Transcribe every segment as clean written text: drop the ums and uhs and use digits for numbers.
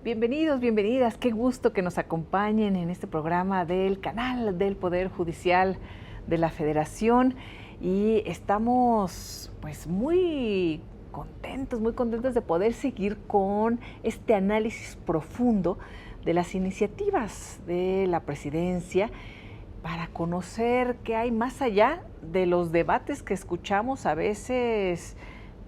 Bienvenidos, bienvenidas, qué gusto que nos acompañen en este programa del canal del Poder Judicial de la Federación y estamos pues muy contentos de poder seguir con este análisis profundo de las iniciativas de la presidencia para conocer qué hay más allá de los debates que escuchamos a veces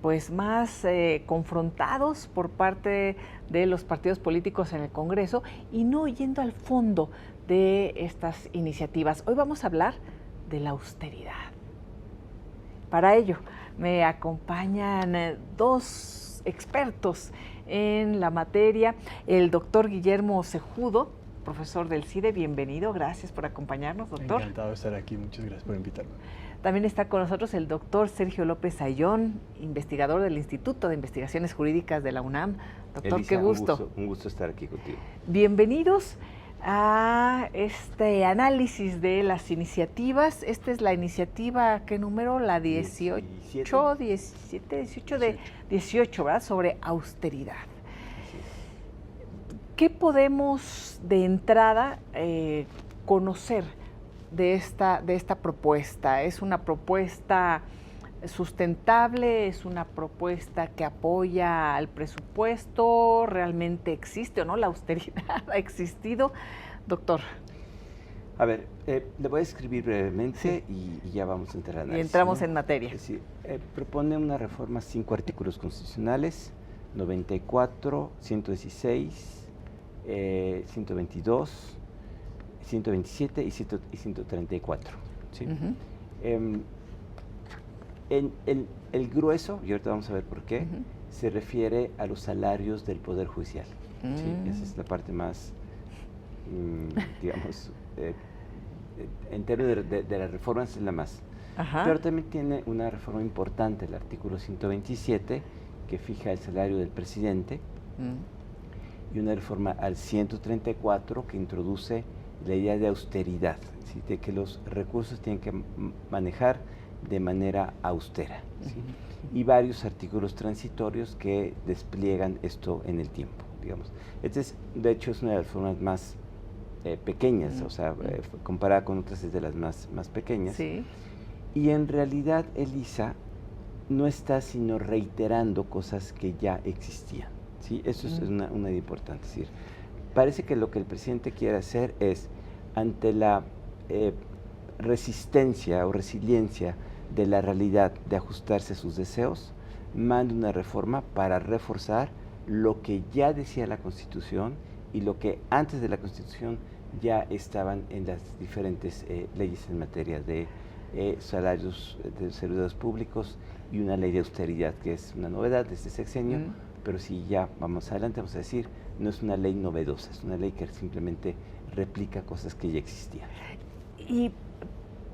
pues más confrontados por parte de los partidos políticos en el Congreso y no yendo al fondo de estas iniciativas. Hoy vamos a hablar de la austeridad. Para ello me acompañan dos expertos en la materia, el doctor Guillermo Cejudo, profesor del CIDE, bienvenido, gracias por acompañarnos, doctor. Encantado de estar aquí, muchas gracias por invitarme. También está con nosotros el doctor Sergio López Ayllón, investigador del Instituto de Investigaciones Jurídicas de la UNAM. Doctor, Elisa, qué gusto. Un gusto estar aquí contigo. Bienvenidos a este análisis de las iniciativas. Esta es la iniciativa, ¿qué número? La 18, 18, ¿verdad? Sobre austeridad. ¿Qué podemos de entrada conocer de esta propuesta? ¿Es una propuesta sustentable? ¿Es una propuesta que apoya al presupuesto? ¿Realmente existe o no la austeridad? ¿Ha existido? Doctor. A ver, le voy a escribir brevemente y ya vamos a entrar al análisis. Y entramos en materia. Es decir, propone una reforma 5 artículos constitucionales, 94, 116, 122, 127 y 134. ¿Sí? El grueso, y ahorita vamos a ver por qué, se refiere a los salarios del Poder Judicial. ¿Sí? Esa es la parte más, digamos, en términos de las reformas es la más. Pero también tiene una reforma importante, el artículo 127, que fija el salario del presidente, y una reforma al 134 que introduce la idea de austeridad, ¿sí? De que los recursos tienen que manejar de manera austera, ¿sí? Y varios artículos transitorios que despliegan esto en el tiempo, digamos. De hecho, es una de las reformas más pequeñas, o sea, comparada con otras es de las más pequeñas. Sí. Y en realidad, Elisa, no está sino reiterando cosas que ya existían, ¿sí? Eso es una idea importante. Es decir, parece que lo que el presidente quiere hacer es, ante la resistencia o resiliencia de la realidad de ajustarse a sus deseos, manda una reforma para reforzar lo que ya decía la Constitución y lo que antes de la Constitución ya estaban en las diferentes leyes en materia de salarios de servidores públicos y una ley de austeridad que es una novedad de este sexenio, pero si ya vamos adelante vamos a decir, no es una ley novedosa, es una ley que simplemente replica cosas que ya existían. ¿Y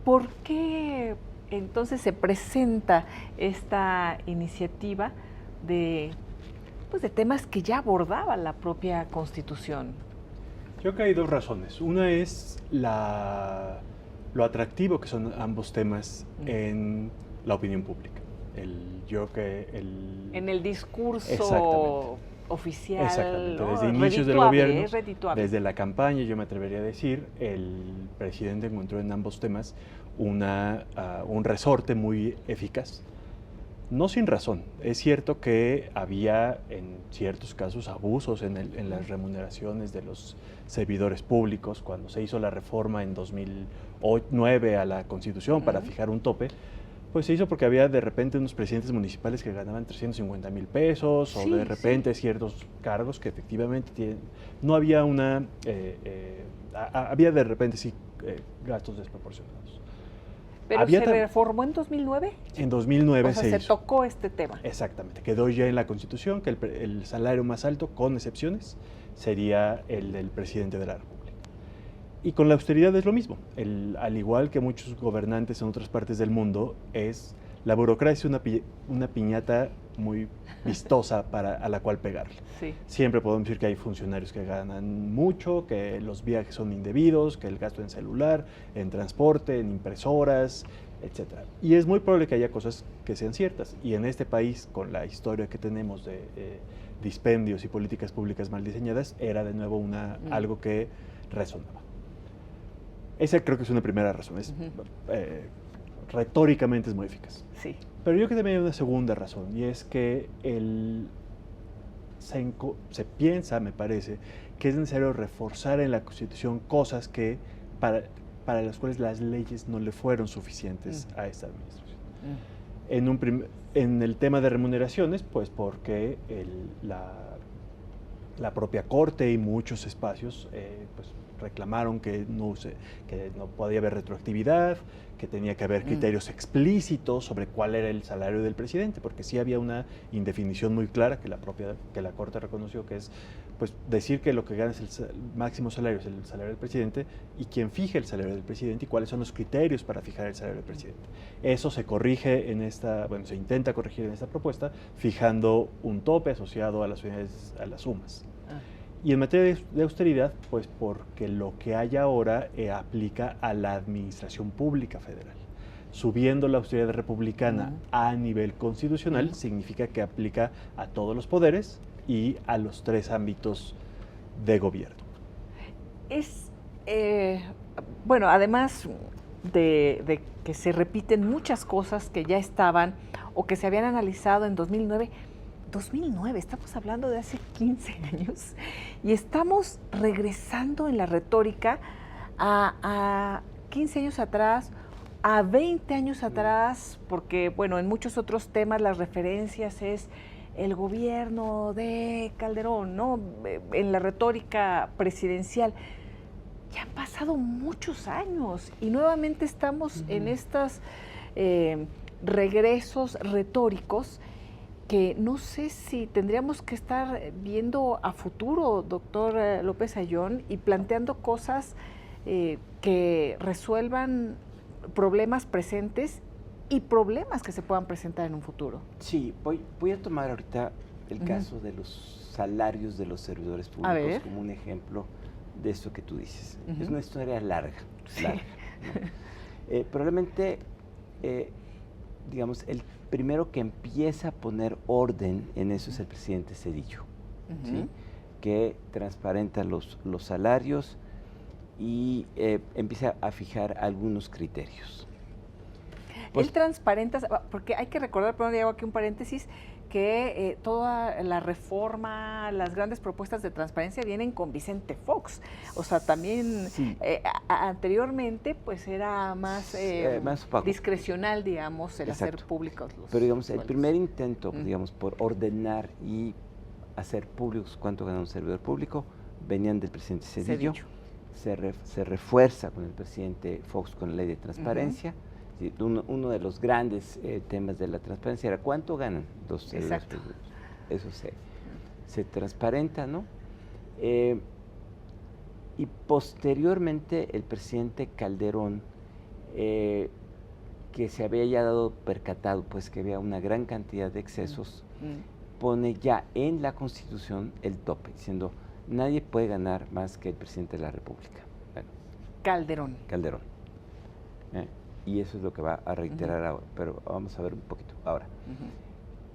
por qué entonces se presenta esta iniciativa de temas que ya abordaba la propia Constitución? Yo creo que hay dos razones. Una es lo atractivo que son ambos temas en la opinión pública. En el discurso oficial. Exactamente. Desde inicios del gobierno, redituable. desde la campaña, yo me atrevería a decir, el presidente encontró en ambos temas un resorte muy eficaz. No sin razón. Es cierto que había en ciertos casos abusos en las remuneraciones de los servidores públicos. Cuando se hizo la reforma en 2009 a la Constitución para fijar un tope, pues se hizo porque había de repente unos presidentes municipales que ganaban 350,000 pesos o de repente ciertos cargos que efectivamente no había había de repente gastos desproporcionados. ¿Pero se reformó en 2009? En 2009 se tocó este tema. Exactamente, quedó ya en la Constitución que el salario más alto, con excepciones, sería el del presidente de la República. Y con la austeridad es lo mismo. Al igual que muchos gobernantes en otras partes del mundo, la burocracia es una piñata muy vistosa a la cual pegarle. Sí. Siempre podemos decir que hay funcionarios que ganan mucho, que los viajes son indebidos, que el gasto en celular, en transporte, en impresoras, etc. Y es muy probable que haya cosas que sean ciertas. Y en este país, con la historia que tenemos dispendios y políticas públicas mal diseñadas, era de nuevo algo que resonaba. Esa creo que es una primera razón, retóricamente es muy eficaz. Sí. Pero yo creo que también hay una segunda razón, y es que se piensa, me parece, que es necesario reforzar en la Constitución cosas que para las cuales las leyes no le fueron suficientes a esta administración. En el tema de remuneraciones, pues porque la propia Corte y muchos espacios pues reclamaron que no podía haber retroactividad, que tenía que haber criterios explícitos sobre cuál era el salario del presidente, porque sí había una indefinición muy clara que la Corte reconoció, que es pues decir que lo que gana es el máximo salario, es el salario del presidente, y quién fija el salario del presidente y cuáles son los criterios para fijar el salario del presidente. Eso se corrige se intenta corregir en esta propuesta, fijando un tope asociado a las unidades, a las sumas. Y en materia de austeridad, pues porque lo que hay ahora aplica a la administración pública federal. Subiendo la austeridad republicana a nivel constitucional significa que aplica a todos los poderes y a los 3 ámbitos de gobierno. Además de que se repiten muchas cosas que ya estaban o que se habían analizado en 2009, estamos hablando de hace 15 años y estamos regresando en la retórica a 15 años atrás, a 20 años atrás, porque en muchos otros temas las referencias es el gobierno de Calderón, ¿no? En la retórica presidencial. Ya han pasado muchos años y nuevamente estamos en estos regresos retóricos que no sé si tendríamos que estar viendo a futuro, doctor López Ayllón, y planteando cosas que resuelvan problemas presentes y problemas que se puedan presentar en un futuro. Sí, voy a tomar ahorita el caso de los salarios de los servidores públicos como un ejemplo de esto que tú dices. Es una historia larga. ¿No? Probablemente, digamos, el primero que empieza a poner orden en eso es el presidente Zedillo, ¿sí? Que transparenta los salarios y empieza a fijar algunos criterios. Él transparenta, porque hay que recordar, perdón, hago aquí un paréntesis, que toda la reforma, las grandes propuestas de transparencia vienen con Vicente Fox. O sea, también anteriormente pues era más discrecional, digamos, el hacer públicos los Pero digamos, sueldos. El primer intento, digamos, por ordenar y hacer públicos cuánto gana un servidor público, venían del presidente Zedillo. Se refuerza con el presidente Fox con la ley de transparencia. Uno de los grandes temas de la transparencia era cuánto ganan los servidores públicos. Eso se transparenta, ¿no? Y posteriormente el presidente Calderón, que se había ya dado percatado pues que había una gran cantidad de excesos, pone ya en la Constitución el tope, diciendo nadie puede ganar más que el presidente de la República. Bueno, Calderón. Y eso es lo que va a reiterar ahora, pero vamos a ver un poquito ahora.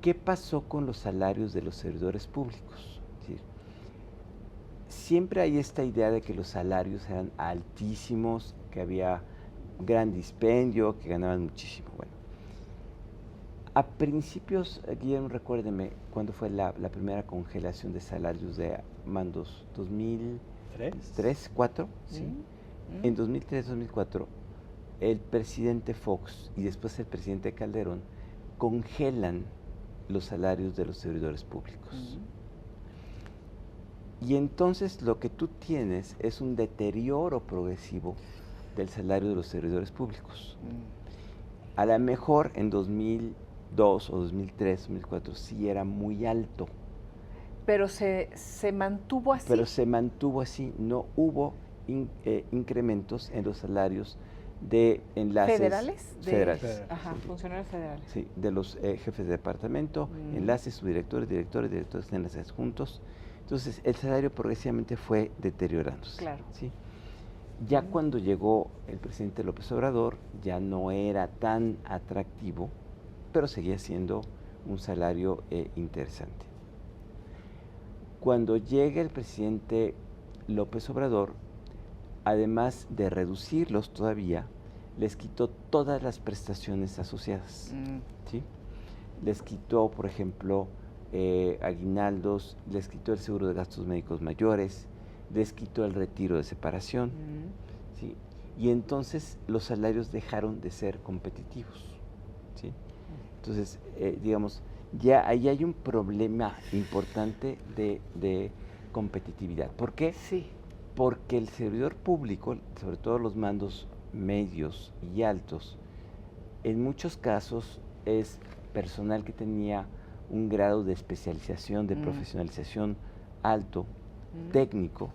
¿Qué pasó con los salarios de los servidores públicos? Es decir, siempre hay esta idea de que los salarios eran altísimos, que había gran dispendio, que ganaban muchísimo. Bueno, a principios, Guillermo, recuérdeme, ¿cuándo fue la primera congelación de salarios de mandos? ¿2003, 2004? Sí. En 2003, 2004, el presidente Fox y después el presidente Calderón congelan los salarios de los servidores públicos. Y entonces lo que tú tienes es un deterioro progresivo del salario de los servidores públicos. A lo mejor en 2002 o 2003, 2004 sí era muy alto. Pero se mantuvo así. Pero se mantuvo así, no hubo incrementos en los salarios de enlaces federales, sí. Funcionarios federales. Sí, de los jefes de departamento, enlaces, subdirectores, directores de enlaces juntos. Entonces, el salario progresivamente fue deteriorándose. Claro. ¿Sí? Ya cuando llegó el presidente López Obrador, ya no era tan atractivo, pero seguía siendo un salario interesante. Cuando llega el presidente López Obrador, además de reducirlos todavía, les quitó todas las prestaciones asociadas. ¿Sí? Les quitó, por ejemplo, aguinaldos, les quitó el seguro de gastos médicos mayores, les quitó el retiro de separación. ¿Sí? Y entonces los salarios dejaron de ser competitivos. ¿Sí? Entonces, digamos, ya ahí hay un problema importante de competitividad. ¿Por qué? Sí. Porque el servidor público, sobre todo los mandos medios y altos, en muchos casos es personal que tenía un grado de especialización, de profesionalización alto, técnico,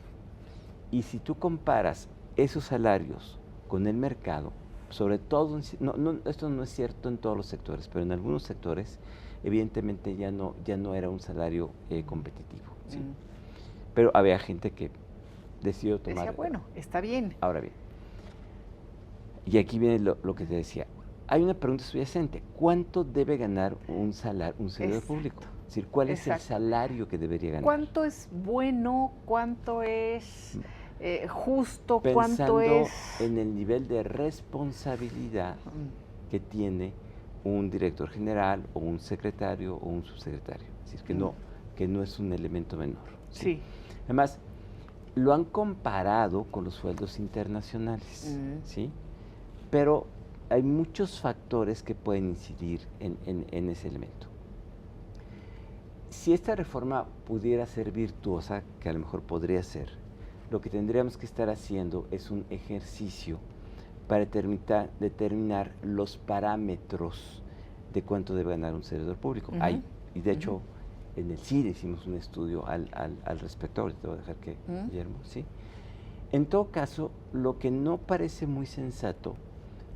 y si tú comparas esos salarios con el mercado, sobre todo, esto no es cierto en todos los sectores, pero en algunos sectores, evidentemente ya no era un salario competitivo. ¿Sí? Pero había gente que decidió tomar... Decía, bueno, está bien. Ahora bien, y aquí viene lo que te decía, hay una pregunta subyacente, ¿cuánto debe ganar un servidor público? Es decir, ¿cuál es el salario que debería ganar? ¿Cuánto es bueno? ¿Cuánto es justo? Pensando ¿Cuánto es...? en el nivel de responsabilidad que tiene un director general o un secretario o un subsecretario. Es decir, que no es un elemento menor. Sí. Además, lo han comparado con los sueldos internacionales, ¿sí? Pero hay muchos factores que pueden incidir en ese elemento. Si esta reforma pudiera ser virtuosa, que a lo mejor podría ser, lo que tendríamos que estar haciendo es un ejercicio para determinar los parámetros de cuánto debe ganar un servidor público. Y de hecho, en el CIDE hicimos un estudio al respecto. Ahorita te voy a dejar que, Guillermo, ¿sí? En todo caso, lo que no parece muy sensato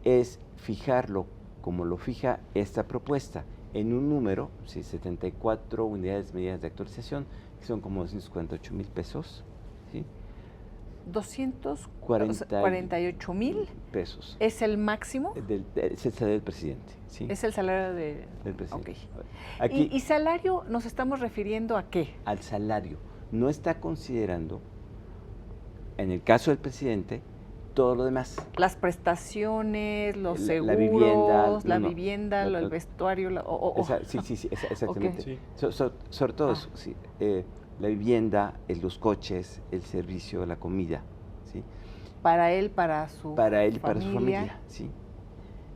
es fijarlo como lo fija esta propuesta, en un número, ¿sí? 74 unidades medidas de actualización, que son como 248,000 pesos, ¿sí? 248,000 pesos. ¿Es el máximo? Es el salario del presidente, ¿sí? Es el salario del presidente. Okay. Aquí, ¿Y salario nos estamos refiriendo a qué? Al salario. No está considerando, en el caso del presidente, todo lo demás. Las prestaciones, los seguros, la vivienda, el vestuario. Sí, exactamente. Okay. Sí. Sobre todo eso, sí. La vivienda, los coches, el servicio, la comida, ¿sí? Para él, para su familia, ¿sí?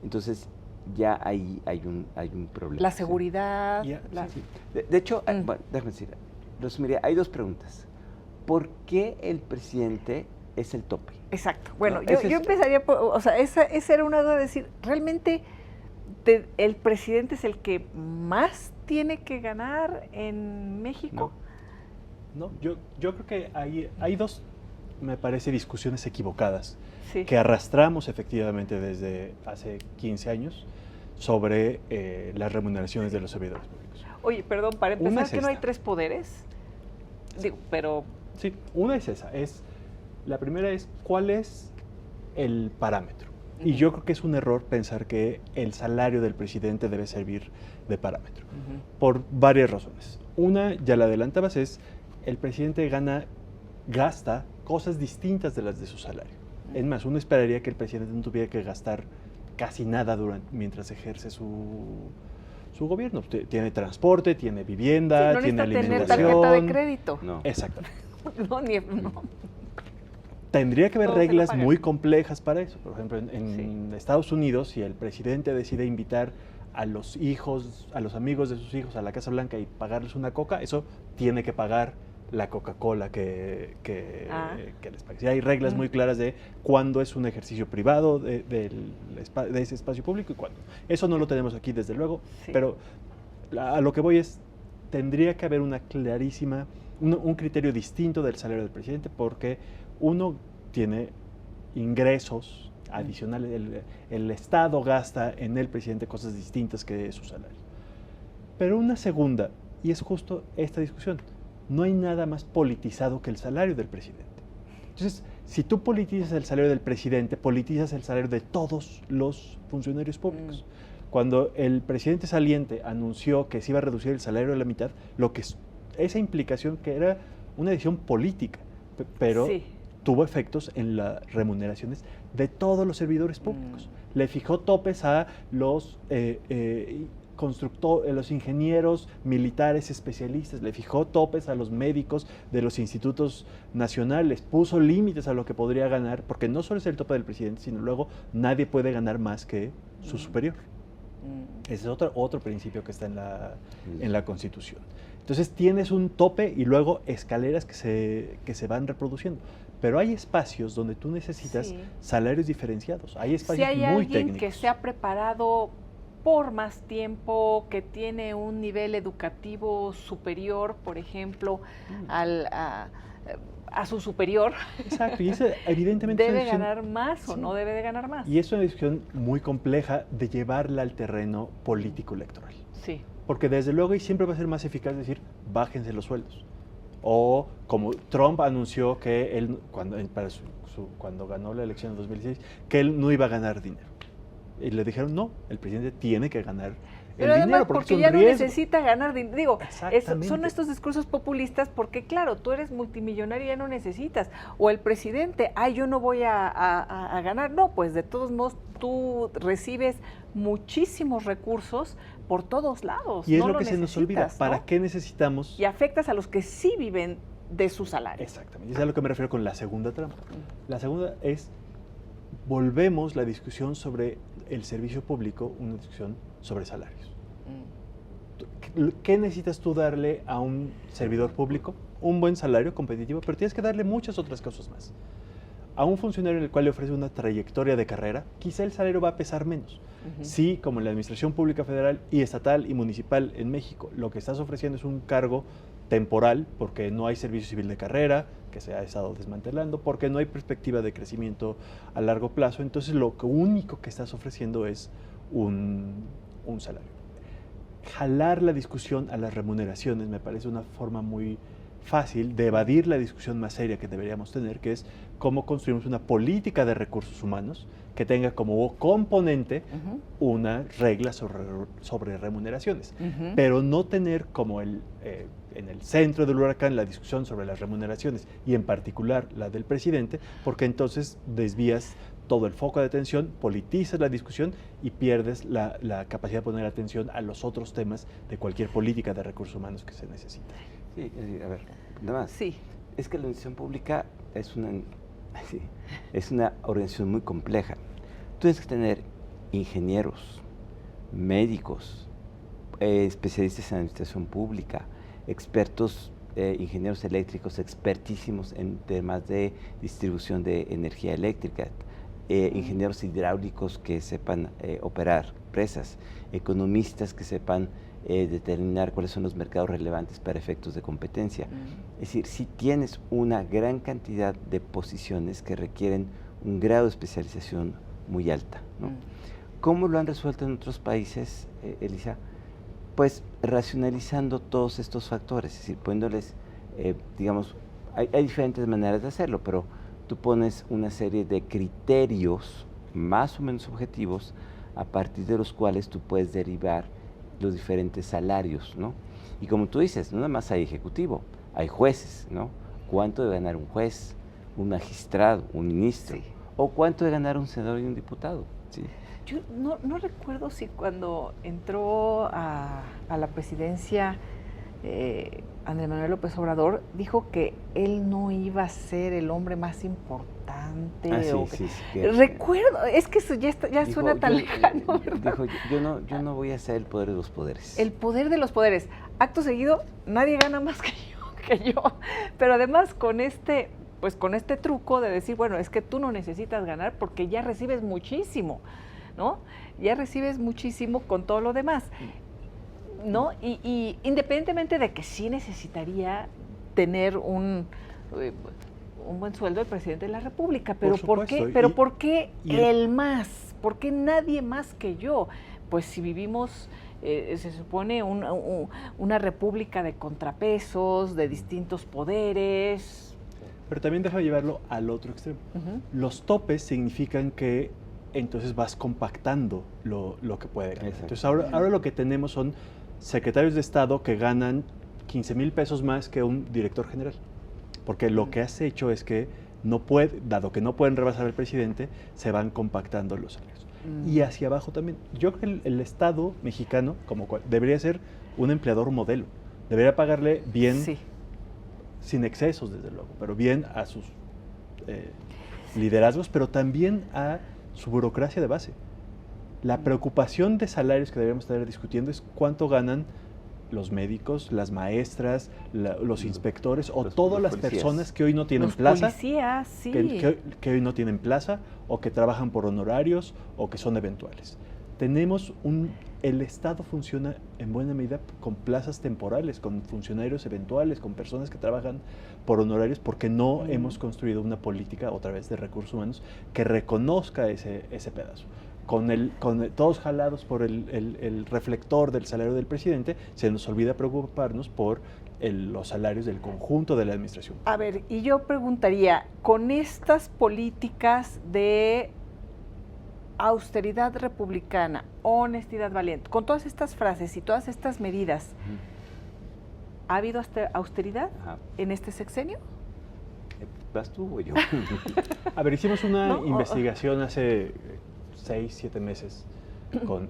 Entonces, ya ahí hay un problema. La seguridad. ¿Sí? Sí. De hecho, bueno, déjame decir, resumiría, hay dos preguntas. ¿Por qué el presidente es el tope? Exacto. Bueno, yo empezaría por, o sea, esa era una duda de decir, ¿realmente el presidente es el que más tiene que ganar en México? No, yo creo que hay dos, me parece, discusiones equivocadas que arrastramos efectivamente desde hace 15 años sobre las remuneraciones de los servidores públicos. Oye, perdón, para empezar, ¿que no hay tres poderes? Digo, pero... Sí, una es esa, la primera es cuál es el parámetro. Y yo creo que es un error pensar que el salario del presidente debe servir de parámetro, por varias razones. Una, ya la adelantabas, es el presidente gasta cosas distintas de las de su salario. Es más, uno esperaría que el presidente no tuviera que gastar casi nada mientras ejerce su gobierno. Tiene transporte, tiene vivienda, tiene alimentación. No necesita tener tarjeta de crédito. No. Exactamente. No. Tendría que haber reglas muy complejas para eso. Por ejemplo, en Estados Unidos, si el presidente decide invitar a los hijos, a los amigos de sus hijos a la Casa Blanca y pagarles una coca, eso tiene que pagar la Coca-Cola que les pague. Sí, hay reglas muy claras de cuándo es un ejercicio privado de ese espacio público y cuándo. Eso no lo tenemos aquí, desde luego, pero a lo que voy es, tendría que haber una clarísima, un criterio distinto del salario del presidente, porque uno tiene ingresos adicionales, el Estado gasta en el presidente cosas distintas que su salario. Pero una segunda, y es justo esta discusión, no hay nada más politizado que el salario del presidente. Entonces, si tú politizas el salario del presidente, politizas el salario de todos los funcionarios públicos. Cuando el presidente saliente anunció que se iba a reducir el salario a la mitad, lo que esa implicación que era una decisión política, pero tuvo efectos en las remuneraciones de todos los servidores públicos. Le fijó topes a los los ingenieros militares especialistas, le fijó topes a los médicos de los institutos nacionales, puso límites a lo que podría ganar, porque no solo es el tope del presidente, sino luego nadie puede ganar más que su superior. Ese es otro principio que está en la Constitución. Entonces tienes un tope y luego escaleras que se van reproduciendo. Pero hay espacios donde tú necesitas salarios diferenciados. Hay espacios muy técnicos. Si hay alguien que se ha preparado por más tiempo, que tiene un nivel educativo superior, por ejemplo, a su superior. Exacto, y ese evidentemente ¿Debe ganar más o no debe de ganar más? Y es una discusión muy compleja de llevarla al terreno político-electoral. Sí. Porque desde luego y siempre va a ser más eficaz decir, bájense los sueldos. O como Trump anunció que él, cuando ganó la elección en 2016, que él no iba a ganar dinero. Y le dijeron, no, el presidente tiene que ganar pero el además dinero. Porque ya no necesita ganar dinero. Digo, son Exactamente. estos discursos populistas porque, claro, tú eres multimillonario y ya no necesitas. O el presidente, yo no voy a ganar. No, pues de todos modos tú recibes muchísimos recursos por todos lados. Y es no lo que se nos olvida. ¿no? ¿Para qué necesitamos? Y afectas a los que sí viven de su salario. Exactamente. Es a lo que me refiero con la segunda trampa. La segunda es, volvemos la discusión sobre el servicio público, una discusión sobre salarios. ¿Qué necesitas tú darle a un servidor público? Un buen salario competitivo, pero tienes que darle muchas otras cosas más. A un funcionario en el cual le ofrece una trayectoria de carrera, quizá el salario va a pesar menos. Sí, como en la Administración Pública Federal y Estatal y Municipal en México, lo que estás ofreciendo es un cargo temporal, porque no hay servicio civil de carrera, que se ha estado desmantelando, porque no hay perspectiva de crecimiento a largo plazo, entonces lo único que estás ofreciendo es un salario. Jalar la discusión a las remuneraciones me parece una forma muy fácil de evadir la discusión más seria que deberíamos tener, que es cómo construimos una política de recursos humanos que tenga como componente una regla sobre remuneraciones, pero no tener como en el centro del huracán la discusión sobre las remuneraciones y en particular la del presidente, porque entonces desvías todo el foco de atención, politizas la discusión y pierdes la capacidad de poner atención a los otros temas de cualquier política de recursos humanos que se necesita. Sí, a ver, nada más. Sí. Es que la administración pública es una organización muy compleja. Tú tienes que tener ingenieros, médicos, especialistas en administración pública, expertos, ingenieros eléctricos, expertísimos en temas de distribución de energía eléctrica, ingenieros hidráulicos que sepan operar presas, economistas que sepan determinar cuáles son los mercados relevantes para efectos de competencia. Es decir, si tienes una gran cantidad de posiciones que requieren un grado de especialización muy alta, ¿no? ¿Cómo lo han resuelto en otros países, Elisa? Pues racionalizando todos estos factores, es decir, poniéndoles, digamos, hay diferentes maneras de hacerlo, pero tú pones una serie de criterios más o menos objetivos a partir de los cuales tú puedes derivar los diferentes salarios, ¿no? Y como tú dices, no nada más hay ejecutivo, hay jueces, ¿no? ¿Cuánto debe ganar un juez, un magistrado, un ministro? Sí. ¿O cuánto debe ganar un senador y un diputado? ¿Sí? Yo no recuerdo si cuando entró a la presidencia Andrés Manuel López Obrador dijo que él no iba a ser el hombre más importante. Recuerdo, es que eso ya dijo, suena tan lejano, ¿verdad? Dijo, yo no voy a ser el poder de los poderes. El poder de los poderes. Acto seguido, nadie gana más que yo. Pero además con este truco de decir, bueno, es que tú no necesitas ganar porque ya recibes muchísimo, ¿no? Ya recibes muchísimo con todo lo demás, ¿no? Y independientemente de que sí necesitaría tener un buen sueldo el presidente de la República, pero ¿por qué él más? ¿Por qué nadie más que yo? Pues si vivimos, se supone, una república de contrapesos, de distintos poderes. Pero también deja llevarlo al otro extremo. Los topes significan que entonces vas compactando lo que puede ganar. Entonces ahora lo que tenemos son secretarios de Estado que ganan 15,000 pesos más que un director general. Porque lo que has hecho es que dado que no pueden rebasar al presidente, se van compactando los salarios. Y hacia abajo también. Yo creo que el Estado mexicano debería ser un empleador modelo. Debería pagarle bien, sin excesos desde luego, pero bien a sus liderazgos, pero también a su burocracia de base. La preocupación de salarios que deberíamos estar discutiendo es cuánto ganan los médicos, las maestras, los inspectores o todas las personas que hoy no tienen plaza. Policías, sí. Que hoy no tienen plaza o que trabajan por honorarios o que son eventuales. El Estado funciona en buena medida con plazas temporales, con funcionarios eventuales, con personas que trabajan por honorarios, porque no hemos construido una política, otra vez, de recursos humanos que reconozca ese pedazo. Todos jalados por el reflector del salario del presidente, se nos olvida preocuparnos por los salarios del conjunto de la administración. A ver, y yo preguntaría, con estas políticas de austeridad republicana, honestidad valiente, con todas estas frases y todas estas medidas, ¿ha habido austeridad en este sexenio? ¿Vas tú o yo? A ver, hicimos una investigación hace 6, 7 meses con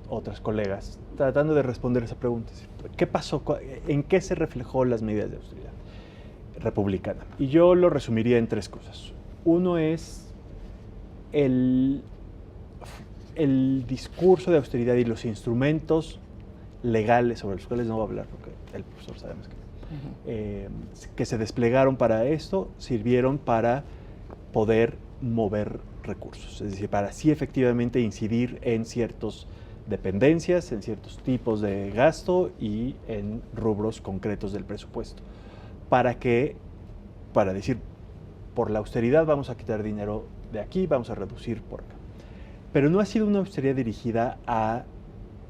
otras colegas, tratando de responder esa pregunta. ¿Qué pasó? ¿En qué se reflejó las medidas de austeridad republicana? Y yo lo resumiría en 3 cosas. Uno es el discurso de austeridad y los instrumentos legales sobre los cuales no voy a hablar, porque el profesor sabemos que se desplegaron para esto, sirvieron para poder mover recursos, es decir, para sí efectivamente incidir en ciertas dependencias, en ciertos tipos de gasto y en rubros concretos del presupuesto. Para decir, por la austeridad vamos a quitar dinero de aquí, vamos a reducir por acá. Pero no ha sido una austeridad dirigida a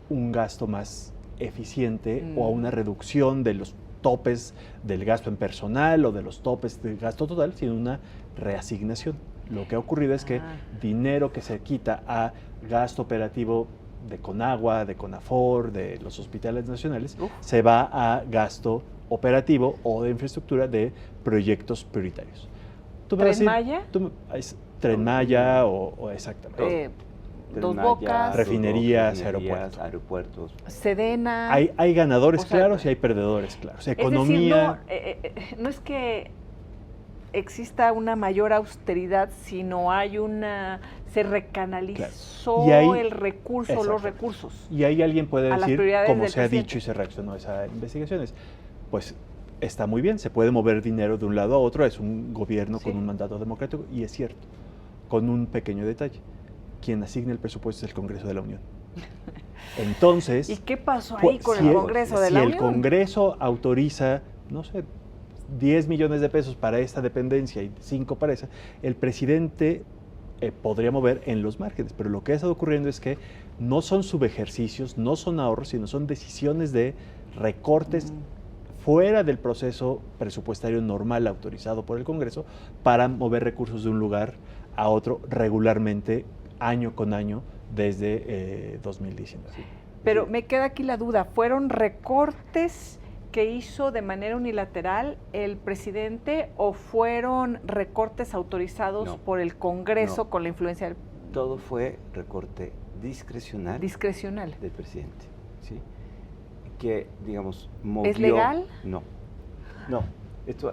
un gasto más eficiente o a una reducción de los topes del gasto en personal o de los topes del gasto total, sino una reasignación. Lo que ha ocurrido es que dinero que se quita a gasto operativo de Conagua, de Conafor, de los hospitales nacionales, se va a gasto operativo o de infraestructura de proyectos prioritarios. ¿Tren Maya? Tren Maya o exactamente. Dos Bocas. Refinerías, aeropuertos. Sedena. Hay ganadores claros y hay perdedores claros. Economía. Es decir, no es que exista una mayor austeridad, sino se recanalizó el recurso, los recursos. Y ahí alguien puede decir, como se ha dicho y se reaccionó a esas investigaciones, pues está muy bien, se puede mover dinero de un lado a otro, es un gobierno con un mandato democrático, y es cierto, con un pequeño detalle. Quien asigna el presupuesto es el Congreso de la Unión. Entonces... ¿Y qué pasó ahí con el Congreso de la Unión? Si el Congreso autoriza, no sé, 10 millones de pesos para esta dependencia y 5 para esa, el presidente podría mover en los márgenes, pero lo que ha estado ocurriendo es que no son subejercicios, no son ahorros, sino son decisiones de recortes fuera del proceso presupuestario normal autorizado por el Congreso para mover recursos de un lugar a otro regularmente, año con año, desde 2019. Pero me queda aquí la duda, ¿fueron recortes que hizo de manera unilateral el presidente o fueron recortes autorizados por el Congreso con la influencia del... Todo fue recorte discrecional. Discrecional. Del presidente, ¿sí? Que, digamos, movió... ¿Es legal? No. Esto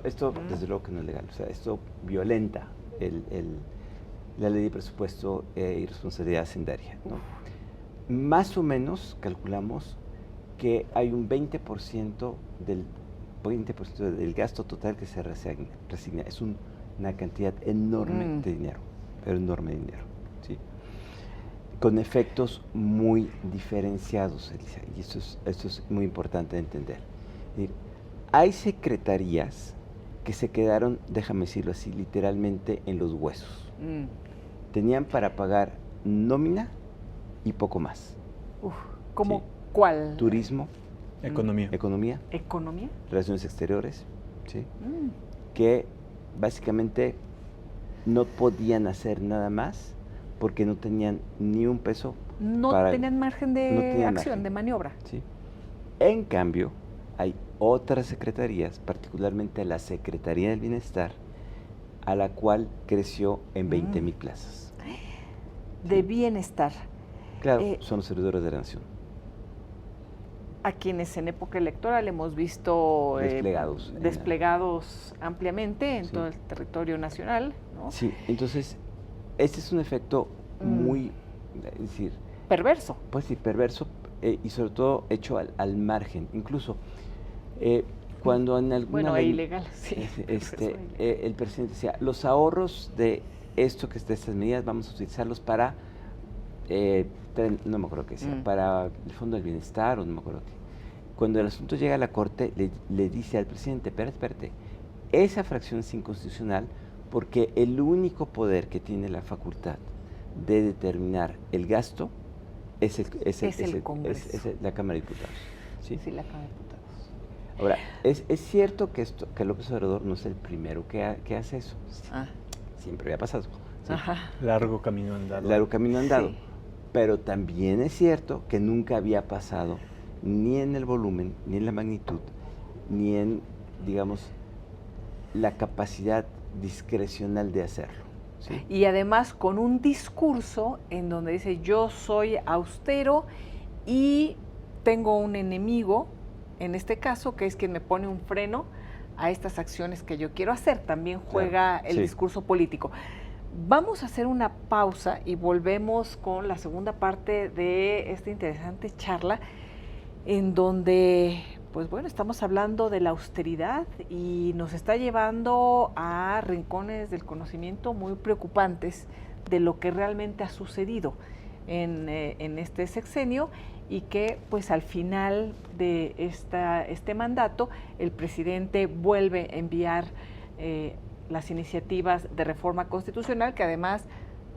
desde luego que no es legal. O sea, esto violenta la ley de presupuesto y responsabilidad hacendaria, ¿no? Más o menos calculamos que hay un 20% del gasto total que se resigna. Es una cantidad enorme de dinero, pero enorme de dinero, ¿sí? Con efectos muy diferenciados, Elisa, y esto es muy importante de entender. Es decir, hay secretarías que se quedaron, déjame decirlo así, literalmente en los huesos. Tenían para pagar nómina y poco más. ¿Cómo? ¿Sí? ¿Cuál? Turismo. Economía. ¿Economía? Relaciones exteriores, ¿sí? Que básicamente no podían hacer nada más porque no tenían ni un peso. No tenían margen de acción, de maniobra. ¿Sí? En cambio, hay otras secretarías, particularmente la Secretaría del Bienestar, a la cual creció en 20,000 plazas. De bienestar. Claro, son los servidores de la nación. A quienes en época electoral hemos visto desplegados ampliamente en todo el territorio nacional, ¿no? Sí, entonces, este es un efecto muy, es decir... perverso. Pues sí, perverso, y sobre todo hecho al margen. Incluso, cuando en alguna ley... ilegal, sí. El presidente decía, los ahorros de esto, de estas medidas, vamos a utilizarlos para... no me acuerdo qué sea, para el Fondo del Bienestar, o no me acuerdo qué. Cuando el asunto llega a la Corte, le dice al presidente, espérate, esa fracción es inconstitucional porque el único poder que tiene la facultad de determinar el gasto es el Congreso. Es la Cámara de Diputados. Sí, la Cámara de Diputados. Ahora, es cierto que López Obrador no es el primero que hace eso. Siempre había pasado. ¿Sí? Largo camino andado. Largo camino andado. Sí. Pero también es cierto que nunca había pasado ni en el volumen, ni en la magnitud, ni en, digamos, la capacidad discrecional de hacerlo. ¿Sí? Y además con un discurso en donde dice, yo soy austero y tengo un enemigo, en este caso, que es quien me pone un freno a estas acciones que yo quiero hacer. También juega el discurso político. Vamos a hacer una pausa y volvemos con la segunda parte de esta interesante charla, en donde, pues bueno, estamos hablando de la austeridad y nos está llevando a rincones del conocimiento muy preocupantes de lo que realmente ha sucedido en este sexenio, y que pues al final de este mandato el presidente vuelve a enviar las iniciativas de reforma constitucional, que además,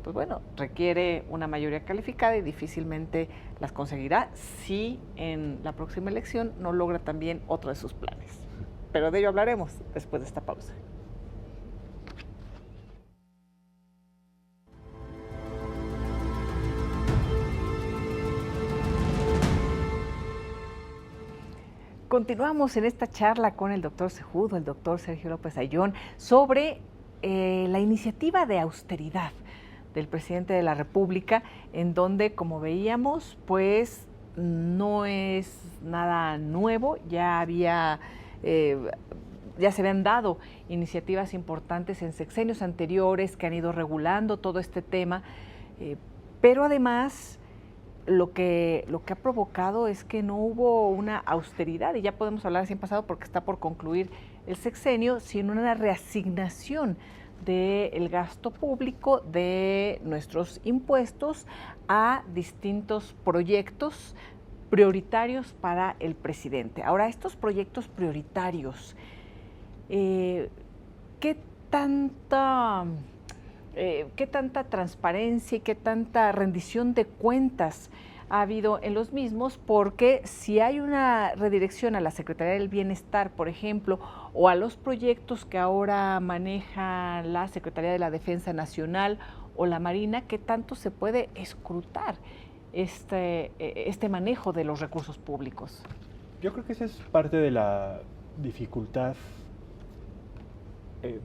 pues bueno, requiere una mayoría calificada y difícilmente las conseguirá si en la próxima elección no logra también otro de sus planes. Pero de ello hablaremos después de esta pausa. Continuamos en esta charla con el doctor Cejudo, el doctor Sergio López Ayllón, sobre la iniciativa de austeridad del presidente de la República, en donde, como veíamos, pues no es nada nuevo, ya se habían dado iniciativas importantes en sexenios anteriores que han ido regulando todo este tema, pero además lo que ha provocado es que no hubo una austeridad, y ya podemos hablar así en pasado porque está por concluir el sexenio, sino una reasignación del gasto público, de nuestros impuestos, a distintos proyectos prioritarios para el presidente. Ahora, estos proyectos prioritarios, ¿qué tanta transparencia y qué tanta rendición de cuentas ha habido en los mismos? Porque si hay una redirección a la Secretaría del Bienestar, por ejemplo, o a los proyectos que ahora maneja la Secretaría de la Defensa Nacional o la Marina, ¿qué tanto se puede escrutar este manejo de los recursos públicos? Yo creo que esa es parte de la dificultad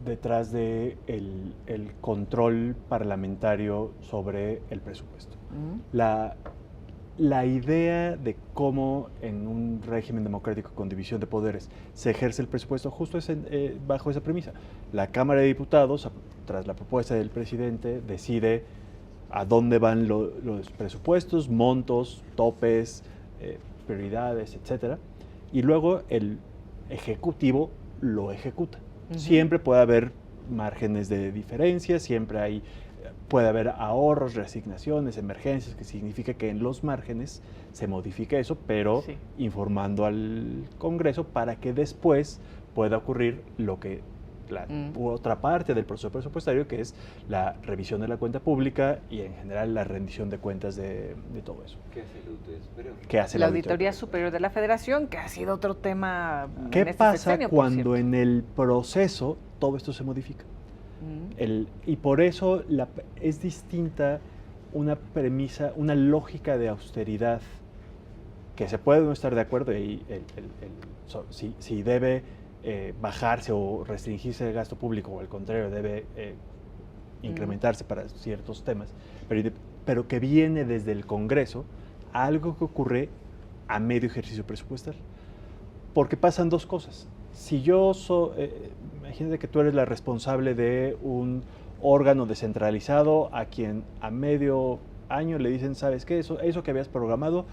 detrás de el control parlamentario sobre el presupuesto. La idea de cómo en un régimen democrático con división de poderes se ejerce el presupuesto justo es bajo esa premisa. La Cámara de Diputados, tras la propuesta del presidente, decide a dónde van los presupuestos, montos, topes, prioridades, etcétera, y luego el Ejecutivo lo ejecuta. Siempre puede haber márgenes de diferencia, siempre puede haber ahorros, reasignaciones, emergencias, que significa que en los márgenes se modifique eso, pero informando al Congreso para que después pueda ocurrir lo que la otra parte del proceso presupuestario, que es la revisión de la cuenta pública y en general la rendición de cuentas de todo eso. ¿Qué hace la Auditoría Superior? ¿Qué hace la Auditoría Superior de la Federación, que ha sido otro tema ¿Qué en este pasa sexenio, cuando en el proceso todo esto se modifica? Y por eso es distinta una premisa, una lógica de austeridad que se puede no estar de acuerdo y si debe bajarse o restringirse el gasto público o al contrario debe incrementarse para ciertos temas, pero que viene desde el Congreso, algo que ocurre a medio ejercicio presupuestal. Porque pasan dos cosas. Si yo imagínate que tú eres la responsable de un órgano descentralizado a quien a medio año le dicen, ¿sabes qué? Eso que habías programado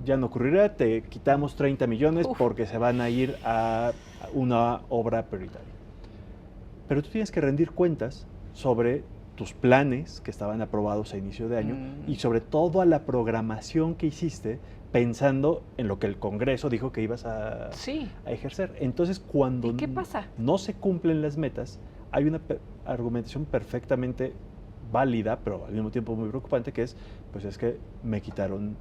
ya no ocurrirá, te quitamos 30 millones porque se van a ir a una obra prioritaria. Pero tú tienes que rendir cuentas sobre tus planes que estaban aprobados a inicio de año y sobre toda la programación que hiciste pensando en lo que el Congreso dijo que ibas a ejercer. Entonces, cuando ¿Y qué pasa? No se cumplen las metas, hay una argumentación perfectamente válida, pero al mismo tiempo muy preocupante, que es, pues es que me quitaron,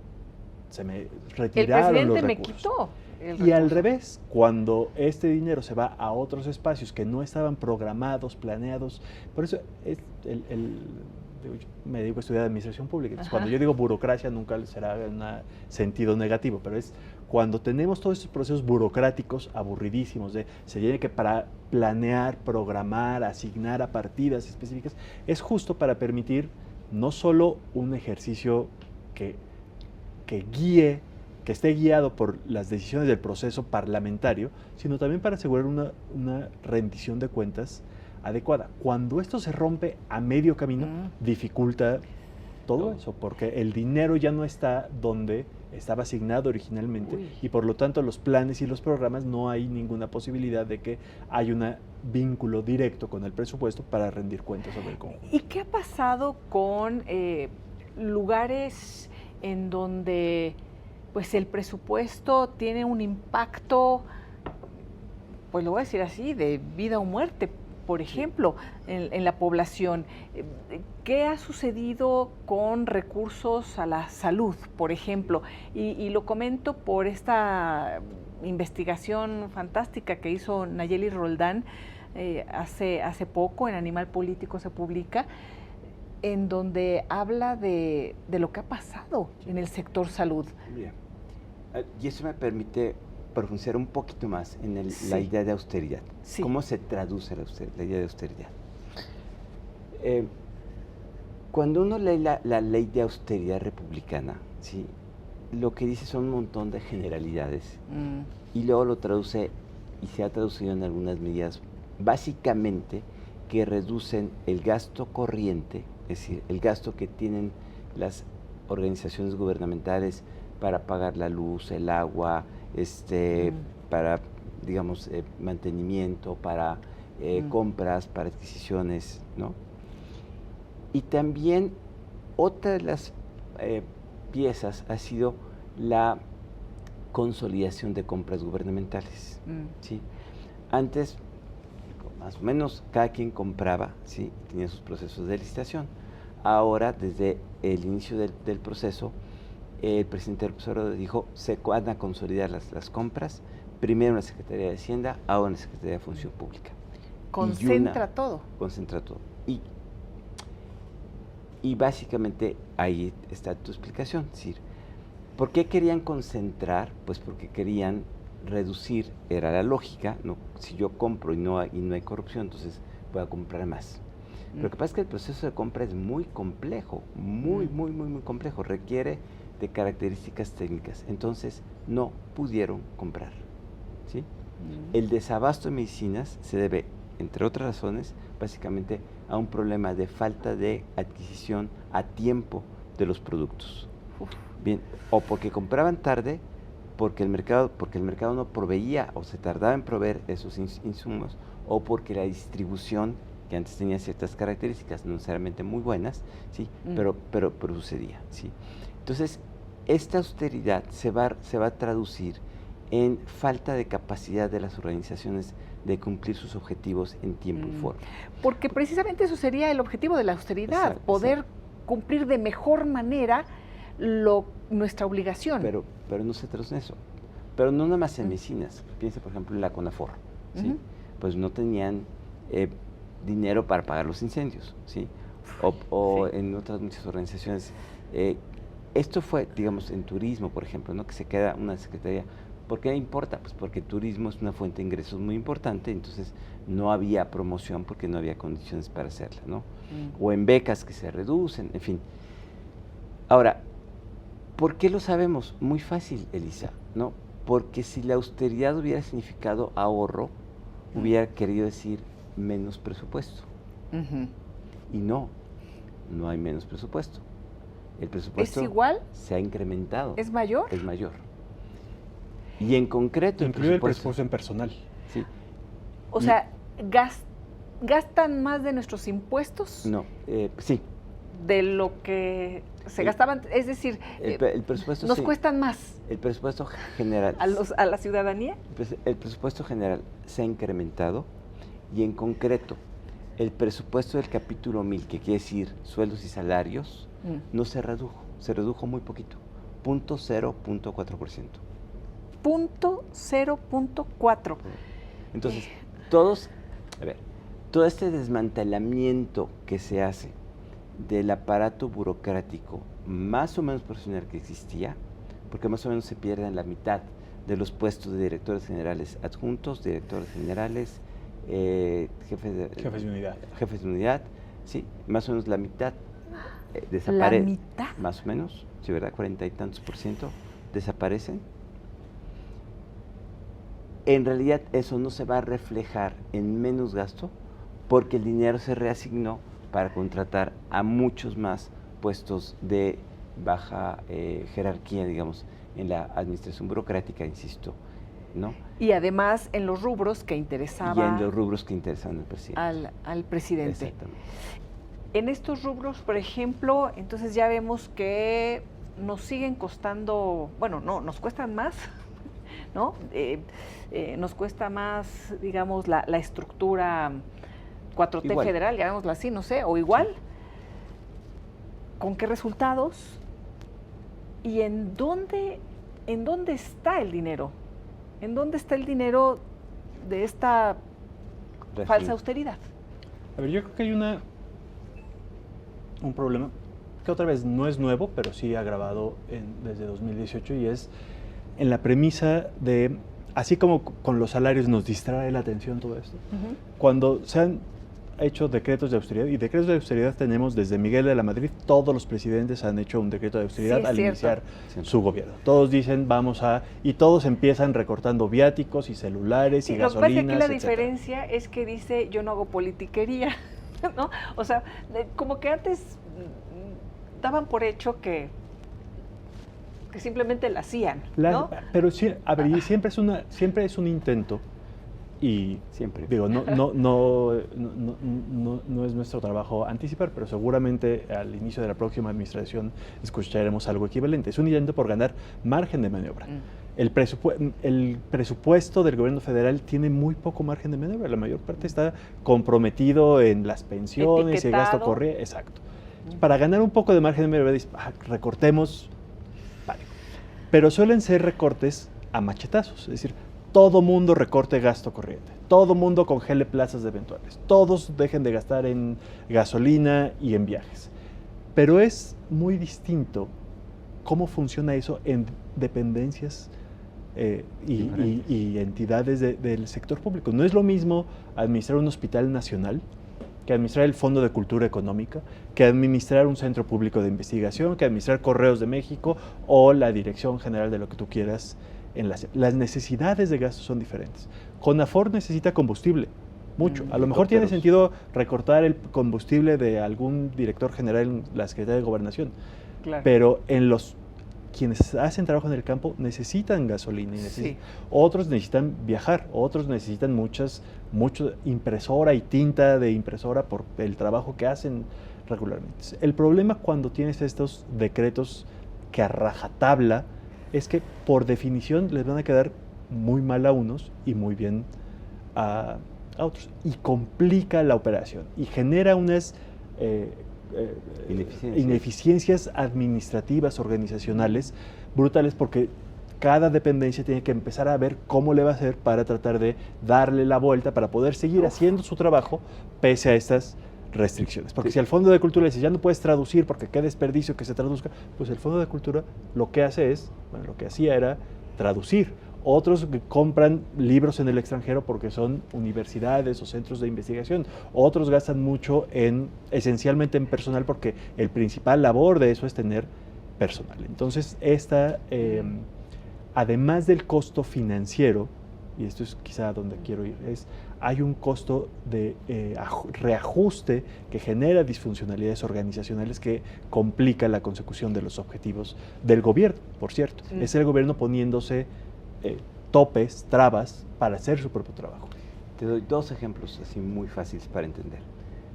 se me retiraron los recursos. Me quitó el recurso. Y al revés, cuando este dinero se va a otros espacios que no estaban programados, planeados, por eso es me dedico a estudiar administración pública. Entonces, cuando yo digo burocracia, nunca será en un sentido negativo, pero es cuando tenemos todos estos procesos burocráticos aburridísimos se tiene que planear, programar, asignar a partidas específicas, es justo para permitir no solo un ejercicio que esté guiado por las decisiones del proceso parlamentario, sino también para asegurar una rendición de cuentas adecuada. Cuando esto se rompe a medio camino, dificulta todo eso, porque el dinero ya no está donde estaba asignado originalmente y por lo tanto los planes y los programas no hay ninguna posibilidad de que haya un vínculo directo con el presupuesto para rendir cuentas sobre el conjunto. ¿Y qué ha pasado con lugares en donde pues el presupuesto tiene un impacto, pues lo voy a decir así, de vida o muerte? Por ejemplo, en la población, ¿qué ha sucedido con recursos a la salud, por ejemplo? Y lo comento por esta investigación fantástica que hizo Nayeli Roldán hace poco, en Animal Político se publica, en donde habla de lo que ha pasado en el sector salud. Bien. Y eso me permite profundizar un poquito más en la idea de austeridad. Sí. ¿Cómo se traduce la idea de austeridad? Cuando uno lee la ley de austeridad republicana, ¿sí? Lo que dice son un montón de generalidades y luego lo traduce y se ha traducido en algunas medidas básicamente que reducen el gasto corriente, es decir, el gasto que tienen las organizaciones gubernamentales para pagar la luz, el agua, para, digamos, mantenimiento, para compras, para adquisiciones, ¿no? Y también otra de las piezas ha sido la consolidación de compras gubernamentales, ¿sí? Antes, más o menos, cada quien compraba, ¿sí? Tenía sus procesos de licitación. Ahora, desde el inicio del proceso, el presidente López Obrador dijo, se van a consolidar las compras, primero en la Secretaría de Hacienda, ahora en la Secretaría de Función Pública. Concentra todo. Concentra todo. Y básicamente ahí está tu explicación. Es decir, ¿por qué querían concentrar? Pues porque querían reducir, era la lógica, ¿no? Si yo compro y no hay corrupción, entonces voy a comprar más. Lo que pasa es que el proceso de compra es muy complejo, muy complejo, requiere de características técnicas, entonces no pudieron comprar, ¿sí? El desabasto de medicinas se debe, entre otras razones, básicamente a un problema de falta de adquisición a tiempo de los productos. Bien, o porque compraban tarde, porque el mercado no proveía o se tardaba en proveer esos insumos, o porque la distribución, que antes tenía ciertas características, no necesariamente muy buenas, ¿sí? Pero sucedía, ¿sí? Entonces, esta austeridad se va a traducir en falta de capacidad de las organizaciones de cumplir sus objetivos en tiempo y forma. Porque precisamente eso sería el objetivo de la austeridad, exacto, poder cumplir de mejor manera nuestra obligación. Pero no se traduce en eso. Pero no nada más en medicinas. Piensa, por ejemplo, en la CONAFOR, ¿sí? Pues no tenían dinero para pagar los incendios, ¿sí? O en otras muchas organizaciones esto fue, digamos, en turismo, por ejemplo, ¿no? Que se queda una secretaría. ¿Por qué importa? Pues porque el turismo es una fuente de ingresos muy importante, entonces no había promoción porque no había condiciones para hacerla, ¿no? O en becas que se reducen, en fin. Ahora, ¿por qué lo sabemos? Muy fácil, Elisa, ¿no? Porque si la austeridad hubiera significado ahorro, hubiera querido decir menos presupuesto. Y no hay menos presupuesto. El presupuesto ¿Es igual? se ha incrementado. ¿Es mayor? Es mayor. Y en concreto... Incluye el presupuesto en personal. Sí. O sea, ¿gastan más de nuestros impuestos? No, sí. De lo que se gastaban, es decir, el presupuesto nos cuestan más. El presupuesto general. ¿A la ciudadanía? El presupuesto general se ha incrementado y en concreto el presupuesto del capítulo 1000, que quiere decir sueldos y salarios, no se redujo muy poquito, 0.4%. 0.4. Entonces, todo este desmantelamiento que se hace del aparato burocrático más o menos profesional que existía, porque más o menos se pierden la mitad de los puestos de directores generales adjuntos, directores generales, jefes de unidad, sí, más o menos la mitad desaparece. ¿La mitad? Más o menos, sí, ¿verdad? 40 y tantos % desaparecen. En realidad eso no se va a reflejar en menos gasto porque el dinero se reasignó para contratar a muchos más puestos de baja jerarquía, digamos, en la administración burocrática, insisto, ¿no? Y además en los rubros que interesaban. Y en los rubros que interesaban al presidente. Al presidente. Exactamente. En estos rubros, por ejemplo, entonces ya vemos que nos siguen costando, bueno, no, nos cuestan más, ¿no? Nos cuesta más, digamos, la estructura 4T igual. federal, llamémosla así, no sé, o igual. Sí. ¿Con qué resultados? ¿Y en dónde está el dinero? ¿En dónde está el dinero de esta falsa austeridad? A ver, yo creo que hay un problema que otra vez no es nuevo, pero sí agravado desde 2018, y es en la premisa de, así como con los salarios nos distrae la atención todo esto, cuando se han hecho decretos de austeridad, y decretos de austeridad tenemos desde Miguel de la Madrid, todos los presidentes han hecho un decreto de austeridad al iniciar su gobierno. Todos dicen y todos empiezan recortando viáticos y celulares y gasolinas, lo que pasa es que aquí la etcétera. Diferencia es que dice, yo no hago politiquería, ¿no? O sea, como que antes daban por hecho que simplemente la hacían, ¿no? Pero sí, a ver, siempre es un intento. Y siempre. Digo, no es nuestro trabajo anticipar, pero seguramente al inicio de la próxima administración escucharemos algo equivalente. Es un intento por ganar margen de maniobra. El presupuesto del gobierno federal tiene muy poco margen de maniobra. La mayor parte está comprometido en las pensiones y el gasto corriente. Exacto. Para ganar un poco de margen de maniobra, recortemos. Vale. Pero suelen ser recortes a machetazos. Es decir, todo mundo recorte gasto corriente, todo mundo congele plazas de eventuales, todos dejen de gastar en gasolina y en viajes. Pero es muy distinto cómo funciona eso en dependencias y entidades del sector público. No es lo mismo administrar un hospital nacional que administrar el Fondo de Cultura Económica, que administrar un centro público de investigación, que administrar Correos de México o la Dirección General de lo que tú quieras. Las necesidades de gasto son diferentes. CONAFOR necesita combustible, mucho. A lo mejor tiene sentido recortar el combustible de algún director general en la Secretaría de Gobernación. Claro. Pero quienes hacen trabajo en el campo necesitan gasolina. Otros necesitan viajar, otros necesitan mucho impresora y tinta de impresora por el trabajo que hacen regularmente. El problema cuando tienes estos decretos que a rajatabla es que por definición les van a quedar muy mal a unos y muy bien a otros. Y complica la operación y genera unas ineficiencias administrativas, organizacionales brutales, porque cada dependencia tiene que empezar a ver cómo le va a hacer para tratar de darle la vuelta, para poder seguir haciendo su trabajo pese a estas restricciones. Porque Sí. si al Fondo de Cultura le dices, ya no puedes traducir porque qué desperdicio que se traduzca, pues el Fondo de Cultura lo que hace es, bueno, lo que hacía era traducir. Otros que compran libros en el extranjero porque son universidades o centros de investigación. Otros gastan mucho esencialmente en personal, porque el principal labor de eso es tener personal. Entonces, además del costo financiero, y esto es quizá donde quiero ir, hay un costo de reajuste que genera disfuncionalidades organizacionales que complica la consecución de los objetivos del gobierno, por cierto. Sí. Es el gobierno poniéndose topes, trabas para hacer su propio trabajo. Te doy 2 ejemplos así muy fáciles para entender.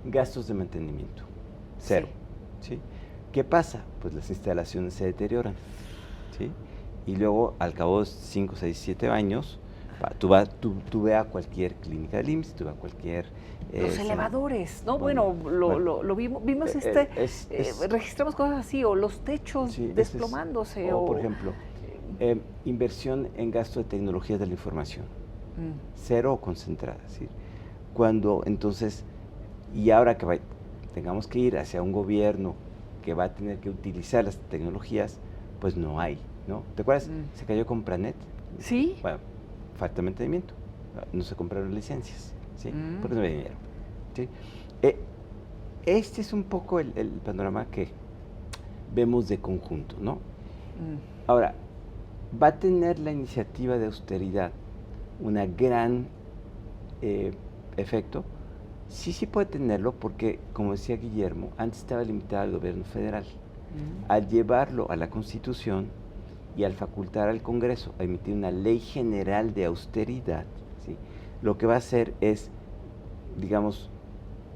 Gastos de mantenimiento, 0. ¿Sí? ¿Qué pasa? Pues las instalaciones se deterioran, ¿sí? Y luego, al cabo de 5, 6, 7 años, tú ve a cualquier clínica del IMSS, tú ve a cualquier... Los elevadores, ¿no? Bueno, Lo vimos registramos cosas así, o los techos desplomándose. O, por ejemplo, inversión en gasto de tecnologías de la información, 0 o concentrada. ¿Sí? Cuando entonces, y ahora que tengamos que ir hacia un gobierno que va a tener que utilizar las tecnologías, pues no hay, ¿no? ¿Te acuerdas? Se cayó Compranet. Sí. Bueno, falta de mantenimiento, no se compraron licencias, ¿sí? Porque no había dinero, ¿sí? Este es un poco el panorama que vemos de conjunto, ¿no? Ahora, ¿va a tener la iniciativa de austeridad una gran efecto? Sí puede tenerlo, porque, como decía Guillermo, antes estaba limitado al gobierno federal. Al llevarlo a la Constitución y al facultar al Congreso a emitir una ley general de austeridad, ¿sí? Lo que va a hacer es, digamos,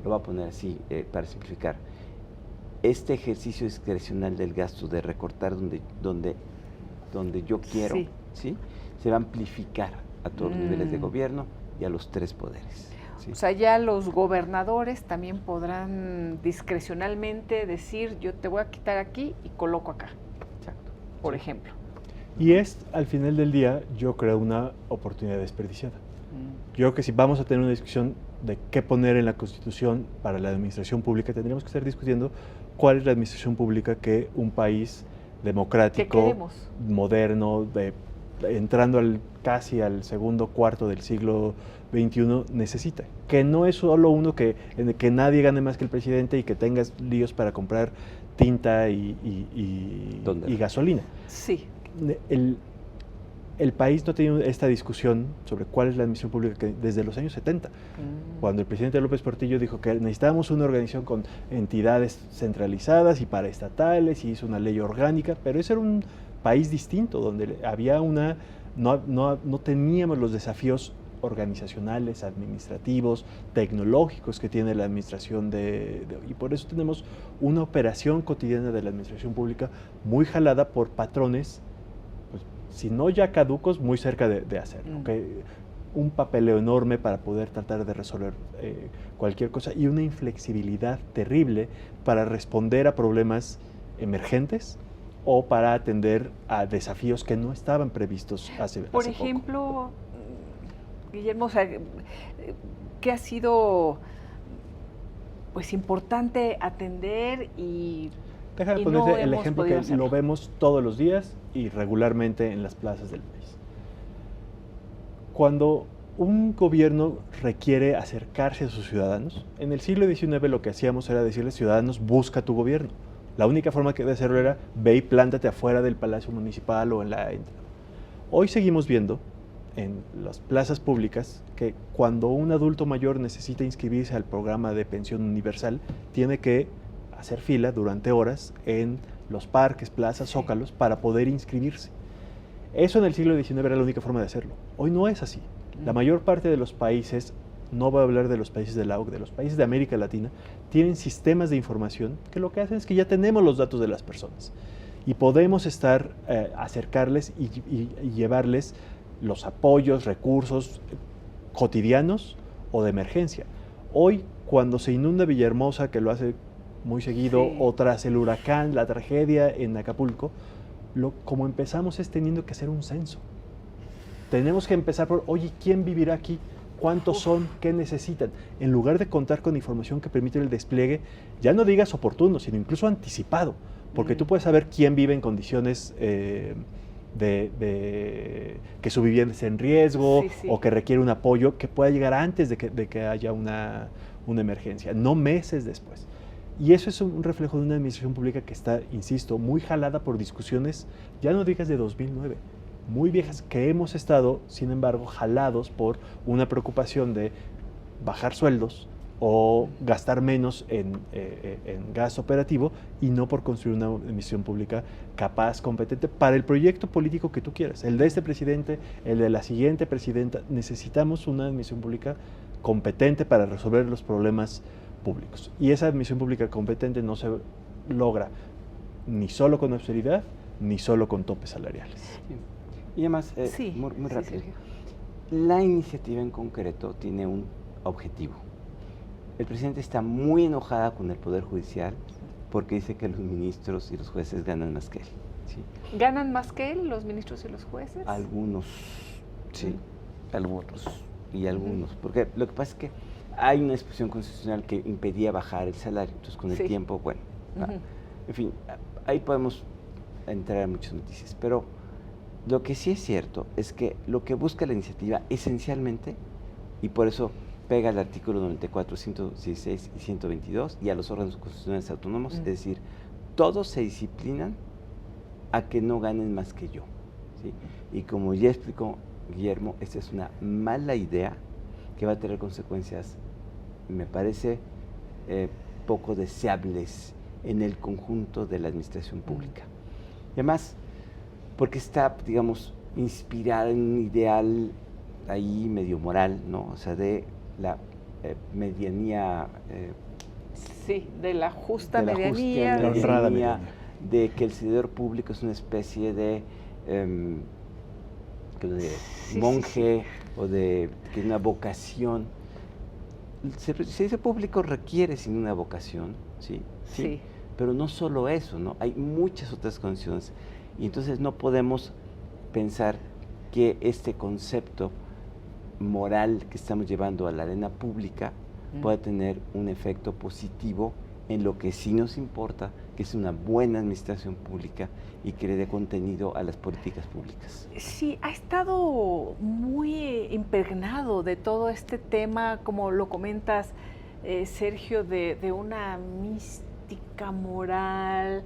lo va a poner así para simplificar, este ejercicio discrecional del gasto de recortar donde yo quiero, ¿sí? Se va a amplificar a todos los niveles de gobierno y a los 3 poderes. ¿Sí? O sea, ya los gobernadores también podrán discrecionalmente decir, yo te voy a quitar aquí y coloco acá. Exacto. Por ejemplo. Y al final del día, yo creo una oportunidad desperdiciada. Yo creo que si vamos a tener una discusión de qué poner en la Constitución para la administración pública, tendríamos que estar discutiendo cuál es la administración pública que un país democrático, moderno, entrando casi al segundo cuarto del siglo XXI necesita. Que no es solo uno en el que nadie gane más que el presidente y que tengas líos para comprar tinta y gasolina. Sí. El país no ha tenido esta discusión sobre cuál es la administración pública desde los años 70, cuando el presidente López Portillo dijo que necesitábamos una organización con entidades centralizadas y paraestatales, y hizo una ley orgánica, pero ese era un país distinto, donde había no teníamos los desafíos organizacionales, administrativos, tecnológicos que tiene la administración y por eso tenemos una operación cotidiana de la administración pública muy jalada por patrones, pues, si no ya caducos, muy cerca de hacerlo. Un papeleo enorme para poder tratar de resolver cualquier cosa, y una inflexibilidad terrible para responder a problemas emergentes o para atender a desafíos que no estaban previstos hace poco. Por ejemplo, Guillermo, o sea, ¿qué ha sido pues importante atender Déjame ponerte el ejemplo que lo vemos todos los días y regularmente en las plazas del país. Cuando un gobierno requiere acercarse a sus ciudadanos, en el siglo XIX lo que hacíamos era decirles: ciudadanos, busca tu gobierno. La única forma de hacerlo era ve y plántate afuera del Palacio Municipal o en la entrada. Hoy seguimos viendo en las plazas públicas que cuando un adulto mayor necesita inscribirse al programa de pensión universal, tiene que hacer fila durante horas en los parques, plazas, zócalos para poder inscribirse. Eso en el siglo XIX era la única forma de hacerlo. Hoy no es así. La mayor parte de los países, no voy a hablar de los países de la OCDE, de los países de América Latina, tienen sistemas de información que lo que hacen es que ya tenemos los datos de las personas y podemos acercarles y llevarles los apoyos, recursos cotidianos o de emergencia. Hoy, cuando se inunda Villahermosa, que lo hace muy seguido, o tras el huracán, la tragedia en Acapulco, como empezamos es teniendo que hacer un censo. Tenemos que empezar por, oye, ¿quién vivirá aquí? ¿Cuántos son? ¿Qué necesitan? En lugar de contar con información que permite el despliegue, ya no digas oportuno, sino incluso anticipado, porque tú puedes saber quién vive en condiciones que su vivienda esté en riesgo, o que requiere un apoyo que pueda llegar antes de que haya una emergencia, no meses después. Y eso es un reflejo de una administración pública que está, insisto, muy jalada por discusiones, ya no digas de 2009, muy viejas, que hemos estado, sin embargo, jalados por una preocupación de bajar sueldos o gastar menos en gasto operativo, y no por construir una administración pública capaz, competente para el proyecto político que tú quieras, el de este presidente, el de la siguiente presidenta. Necesitamos una administración pública competente para resolver los problemas públicos, y esa administración pública competente no se logra ni solo con austeridad, ni solo con topes salariales. Sí. Y además, muy rápido, la iniciativa en concreto tiene un objetivo. El presidente está muy enojada con el Poder Judicial porque dice que los ministros y los jueces ganan más que él. ¿Sí? ¿Ganan más que él los ministros y los jueces? Algunos, sí, algunos y algunos. Porque lo que pasa es que hay una disposición constitucional que impedía bajar el salario. Entonces, con el tiempo, bueno, en fin, ahí podemos entrar en muchas noticias. Pero lo que sí es cierto es que lo que busca la iniciativa esencialmente, y por eso pega al artículo 94, 116 y 122 y a los órganos constitucionales autónomos, es decir, todos se disciplinan a que no ganen más que yo. ¿Sí? Y como ya explicó Guillermo, esta es una mala idea que va a tener consecuencias, me parece, poco deseables en el conjunto de la administración pública. Y además, porque está, digamos, inspirada en un ideal ahí medio moral, ¿no? O sea, de la medianía... de la justa medianía. La honrada medianía. De que el servidor público es una especie de monje, o de que una vocación. El servicio público requiere sin una vocación, ¿sí? Pero no solo eso, ¿no? Hay muchas otras condiciones. Y entonces no podemos pensar que este concepto moral que estamos llevando a la arena pública pueda tener un efecto positivo en lo que sí nos importa, que es una buena administración pública y que le dé contenido a las políticas públicas. Sí, ha estado muy impregnado de todo este tema, como lo comentas, Sergio, de una mística moral,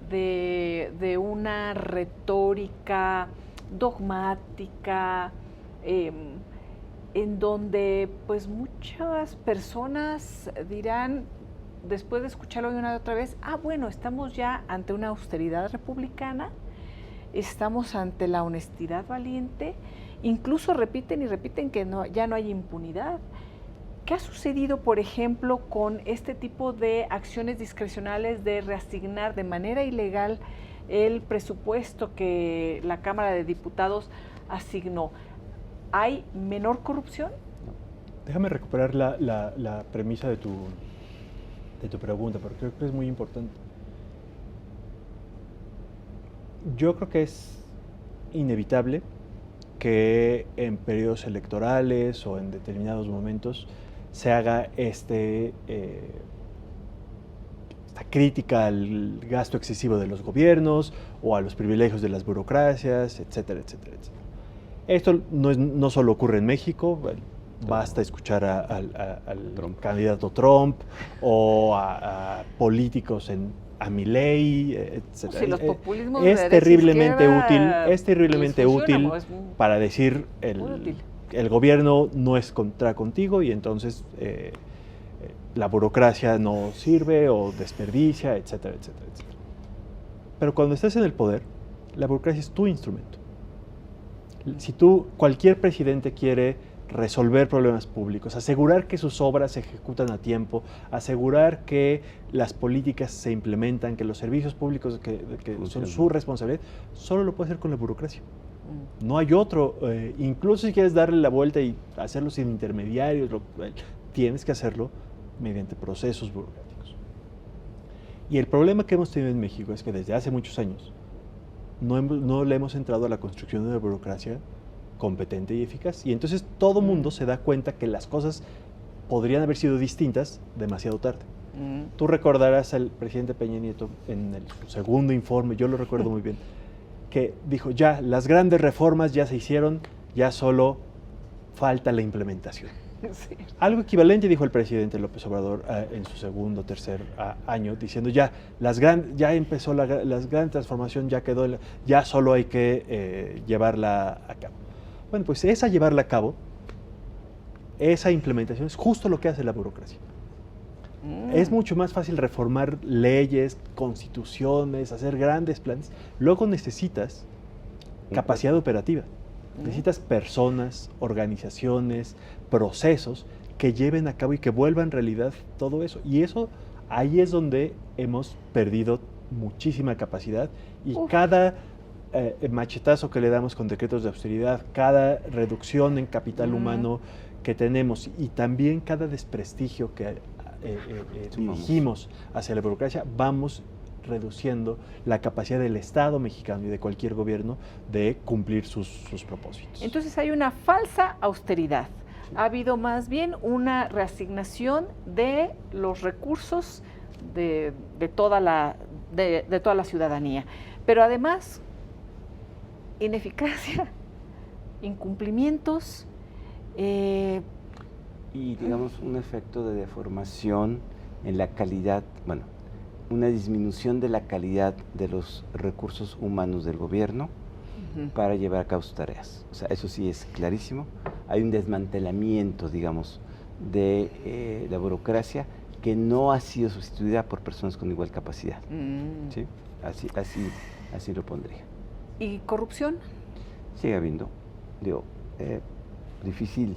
de una retórica dogmática, en donde pues muchas personas dirán, después de escucharlo una y otra vez, bueno, estamos ya ante una austeridad republicana, estamos ante la honestidad valiente, incluso repiten y repiten que ya no hay impunidad. ¿Qué ha sucedido, por ejemplo, con este tipo de acciones discrecionales de reasignar de manera ilegal el presupuesto que la Cámara de Diputados asignó? ¿Hay menor corrupción? Déjame recuperar la premisa de tu pregunta, porque creo que es muy importante. Yo creo que es inevitable que en periodos electorales o en determinados momentos se haga esta crítica al gasto excesivo de los gobiernos o a los privilegios de las burocracias, etcétera, etcétera, etcétera. Esto no solo ocurre en México. Basta escuchar al candidato Trump o a políticos a Milei, etc. Sí, los populismos es terriblemente útil para decir el gobierno no es contigo, y entonces la burocracia no sirve o desperdicia, etcétera, etcétera, etcétera. Pero cuando estás en el poder, la burocracia es tu instrumento. Si cualquier presidente quiere resolver problemas públicos, asegurar que sus obras se ejecutan a tiempo, asegurar que las políticas se implementan, que los servicios públicos que son su responsabilidad, solo lo puede hacer con la burocracia. No hay otro. Incluso si quieres darle la vuelta y hacerlo sin intermediarios, tienes que hacerlo mediante procesos burocráticos. Y el problema que hemos tenido en México es que desde hace muchos años no le hemos entrado a la construcción de una burocracia competente y eficaz. Y entonces todo mundo se da cuenta que las cosas podrían haber sido distintas demasiado tarde. Tú recordarás al presidente Peña Nieto en su segundo informe, yo lo recuerdo muy bien, que dijo, ya, las grandes reformas ya se hicieron, ya solo falta la implementación. Sí. Algo equivalente dijo el presidente López Obrador en su segundo, tercer año, diciendo ya empezó la gran transformación, ya quedó, ya solo hay que llevarla a cabo. Bueno, pues esa llevarla a cabo, esa implementación es justo lo que hace la burocracia. Es mucho más fácil reformar leyes, constituciones, hacer grandes planes. Luego necesitas capacidad operativa. Necesitas personas, organizaciones, procesos que lleven a cabo y que vuelvan realidad todo eso. Y eso, ahí es donde hemos perdido muchísima capacidad y cada machetazo que le damos con decretos de austeridad, cada reducción en capital humano que tenemos y también cada desprestigio que dirigimos hacia la burocracia, vamos reduciendo la capacidad del Estado mexicano y de cualquier gobierno de cumplir sus propósitos. Entonces hay una falsa austeridad. Ha habido más bien una reasignación de los recursos de toda la ciudadanía. Pero además, ineficacia, incumplimientos. Y digamos un efecto de deformación en la calidad, bueno, una disminución de la calidad de los recursos humanos del gobierno para llevar a cabo sus tareas. O sea, eso sí es clarísimo. Hay un desmantelamiento, digamos, de la burocracia que no ha sido sustituida por personas con igual capacidad. ¿Sí? Así lo pondría. ¿Y corrupción? Sigue habiendo. Digo, difícil.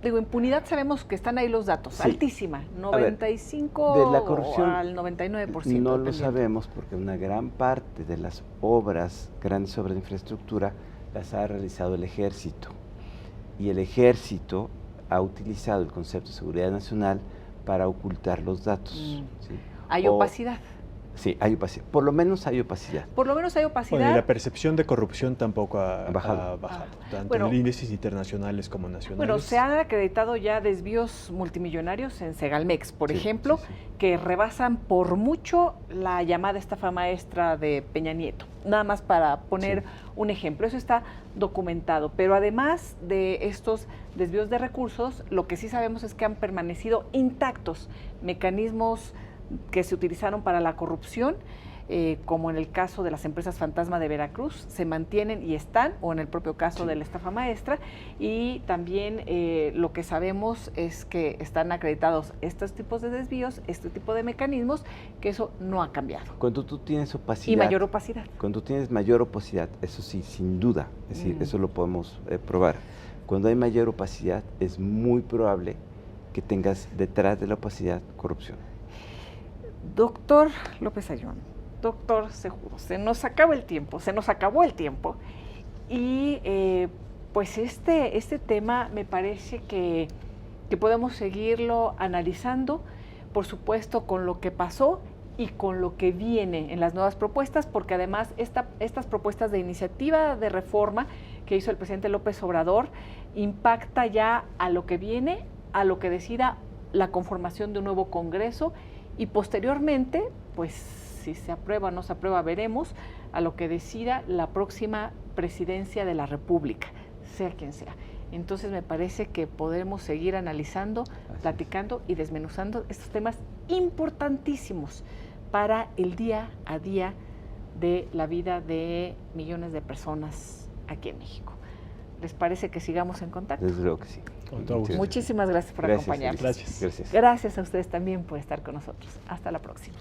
Digo, impunidad sabemos que están ahí los datos, sí. Altísima, 95 de la corrupción, al 99%. No lo sabemos porque una gran parte de las obras, grandes obras de infraestructura, las ha realizado el Ejército. Y el Ejército ha utilizado el concepto de seguridad nacional para ocultar los datos. ¿Sí? ¿Hay opacidad? Sí, hay opacidad. Por lo menos hay opacidad. Por lo menos hay opacidad. Bueno, y la percepción de corrupción tampoco ha bajado, tanto en índices internacionales como nacionales. Bueno, se han acreditado ya desvíos multimillonarios en Segalmex, por ejemplo, que rebasan por mucho la llamada estafa maestra de Peña Nieto. Nada más para poner un ejemplo. Eso está documentado. Pero además de estos desvíos de recursos, lo que sí sabemos es que han permanecido intactos mecanismos que se utilizaron para la corrupción, como en el caso de las empresas fantasma de Veracruz, se mantienen y están, o en el propio caso de la estafa maestra, y también lo que sabemos es que están acreditados estos tipos de desvíos, este tipo de mecanismos, que eso no ha cambiado. Cuando tú tienes opacidad. Y mayor opacidad. Cuando tienes mayor opacidad, eso sí, sin duda, es decir, eso lo podemos probar. Cuando hay mayor opacidad, es muy probable que tengas detrás de la opacidad corrupción. Doctor López Ayllón, doctor Sejudo, se nos acabó el tiempo y pues este tema me parece que podemos seguirlo analizando, por supuesto con lo que pasó y con lo que viene en las nuevas propuestas, porque además estas propuestas de iniciativa de reforma que hizo el presidente López Obrador impacta ya a lo que viene, a lo que decida la conformación de un nuevo Congreso. Y posteriormente, pues si se aprueba o no se aprueba, veremos a lo que decida la próxima presidencia de la República, sea quien sea. Entonces me parece que podremos seguir analizando, platicando y desmenuzando estos temas importantísimos para el día a día de la vida de millones de personas aquí en México. ¿Les parece que sigamos en contacto? Desde luego que sí. Muchísimas gracias por acompañarnos. Gracias. Gracias a ustedes también por estar con nosotros. Hasta la próxima.